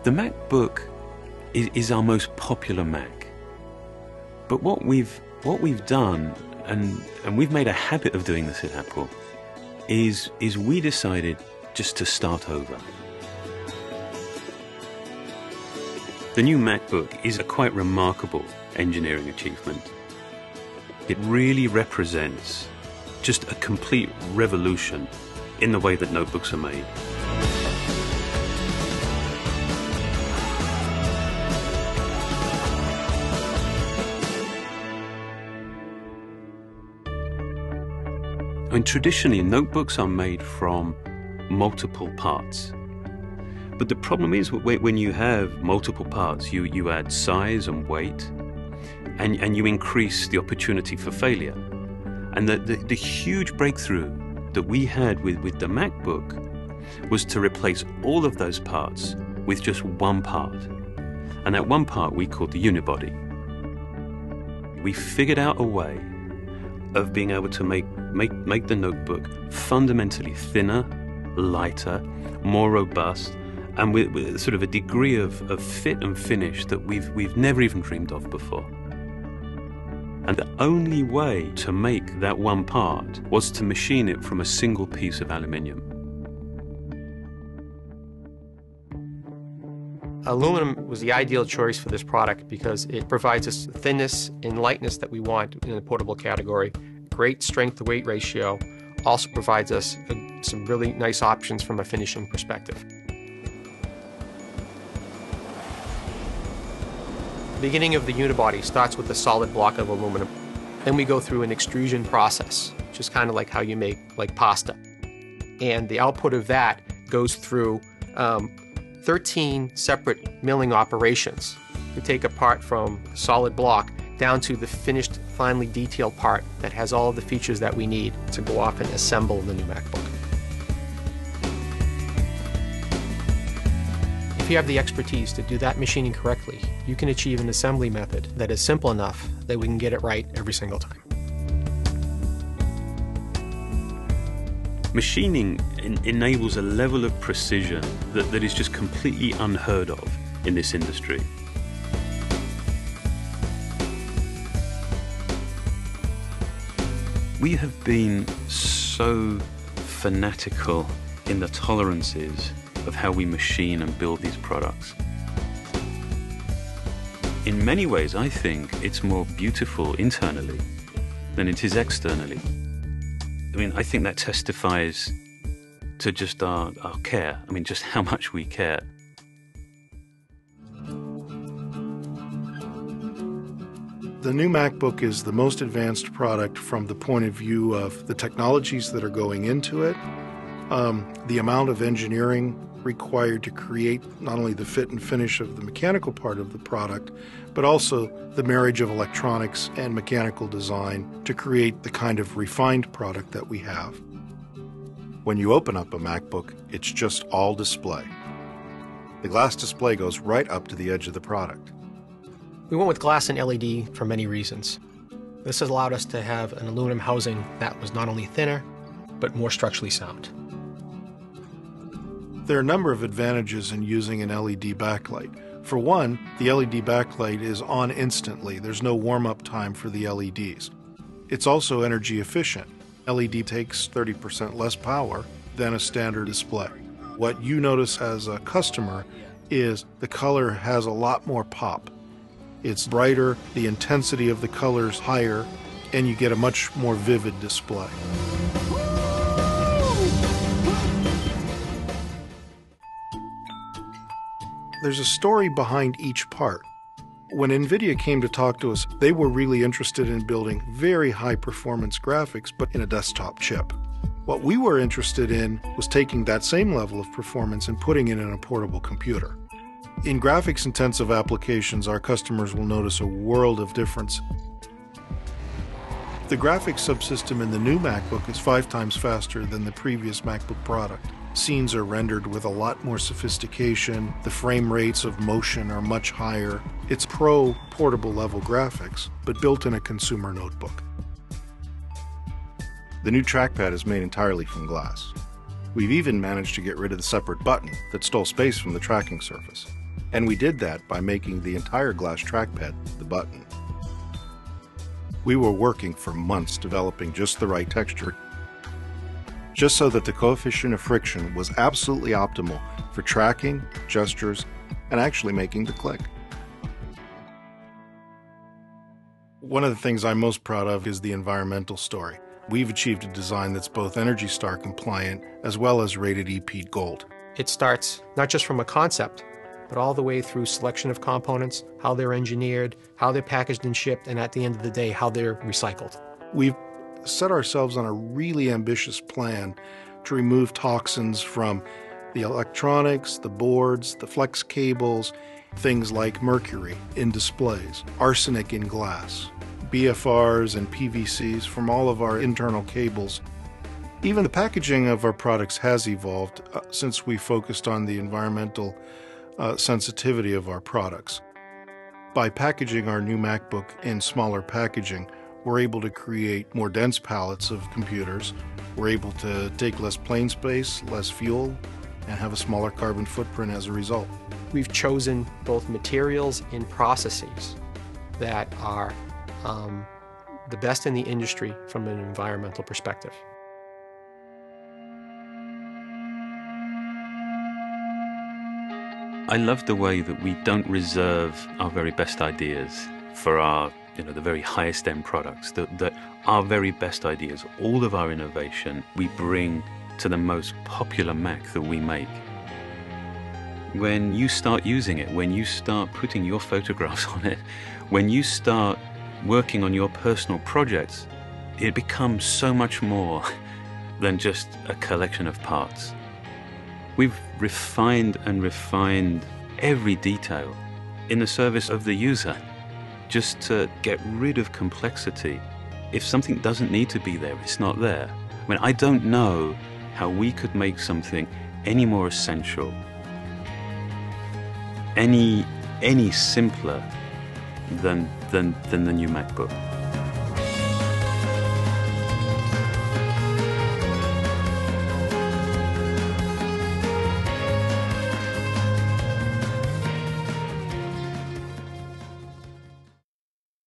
The MacBook is our most popular Mac. But what we've done, and we've made a habit of doing this at Apple, is we decided just to start over. The new MacBook is a quite remarkable engineering achievement. It really represents just a complete revolution in the way that notebooks are made. I mean, traditionally, notebooks are made from multiple parts. But the problem is when you have multiple parts, you add size and weight, and you increase the opportunity for failure. And the huge breakthrough that we had with the MacBook was to replace all of those parts with just one part. And that one part we called the unibody. We figured out a way of being able to make the notebook fundamentally thinner, lighter, more robust, and with sort of a degree of fit and finish that we've never even dreamed of before. And the only way to make that one part was to machine it from a single piece of aluminium. Aluminum was the ideal choice for this product because it provides us the thinness and lightness that we want in the portable category. Great strength-to-weight ratio. Also provides us some really nice options from a finishing perspective. The beginning of the unibody starts with a solid block of aluminum. Then we go through an extrusion process, which is kind of like how you make pasta. And the output of that goes through 13 separate milling operations to take a part from the solid block down to the finished, finely detailed part that has all of the features that we need to go off and assemble the new MacBook. If you have the expertise to do that machining correctly, you can achieve an assembly method that is simple enough that we can get it right every single time. Machining enables a level of precision that is just completely unheard of in this industry. We have been so fanatical in the tolerances of how we machine and build these products. In many ways, I think it's more beautiful internally than it is externally. I mean, I think that testifies to just our care. I mean, just how much we care. The new MacBook is the most advanced product from the point of view of the technologies that are going into it, the amount of engineering required to create not only the fit and finish of the mechanical part of the product, but also the marriage of electronics and mechanical design to create the kind of refined product that we have. When you open up a MacBook, it's just all display. The glass display goes right up to the edge of the product. We went with glass and LED for many reasons. This has allowed us to have an aluminum housing that was not only thinner, but more structurally sound. There are a number of advantages in using an LED backlight. For one, the LED backlight is on instantly. There's no warm-up time for the LEDs. It's also energy efficient. LED takes 30% less power than a standard display. What you notice as a customer is the color has a lot more pop. It's brighter, the intensity of the color is higher, and you get a much more vivid display. There's a story behind each part. When NVIDIA came to talk to us, they were really interested in building very high-performance graphics, but in a desktop chip. What we were interested in was taking that same level of performance and putting it in a portable computer. In graphics-intensive applications, our customers will notice a world of difference. The graphics subsystem in the new MacBook is 5 times faster than the previous MacBook product. Scenes are rendered with a lot more sophistication. The frame rates of motion are much higher. It's pro portable level graphics, but built in a consumer notebook. The new trackpad is made entirely from glass. We've even managed to get rid of the separate button that stole space from the tracking surface. And we did that by making the entire glass trackpad the button. We were working for months developing just the right texture, just so that the coefficient of friction was absolutely optimal for tracking, gestures, and actually making the click. One of the things I'm most proud of is the environmental story. We've achieved a design that's both ENERGY STAR compliant as well as rated EP Gold. It starts not just from a concept, but all the way through selection of components, how they're engineered, how they're packaged and shipped, and at the end of the day, how they're recycled. We've set ourselves on a really ambitious plan to remove toxins from the electronics, the boards, the flex cables, things like mercury in displays, arsenic in glass, BFRs and PVCs from all of our internal cables. Even the packaging of our products has evolved since we focused on the environmental sensitivity of our products. By packaging our new MacBook in smaller packaging, we're able to create more dense palettes of computers. We're able to take less plane space, less fuel, and have a smaller carbon footprint as a result. We've chosen both materials and processes that are the best in the industry from an environmental perspective. I love the way that we don't reserve our very best ideas for our, the very highest end products, that our very best ideas, all of our innovation, we bring to the most popular Mac that we make. When you start using it, when you start putting your photographs on it, when you start working on your personal projects, it becomes so much more than just a collection of parts. We've refined and refined every detail in the service of the user, just to get rid of complexity. If something doesn't need to be there, it's not there. I mean, I don't know how we could make something any more essential, any simpler than the new MacBook.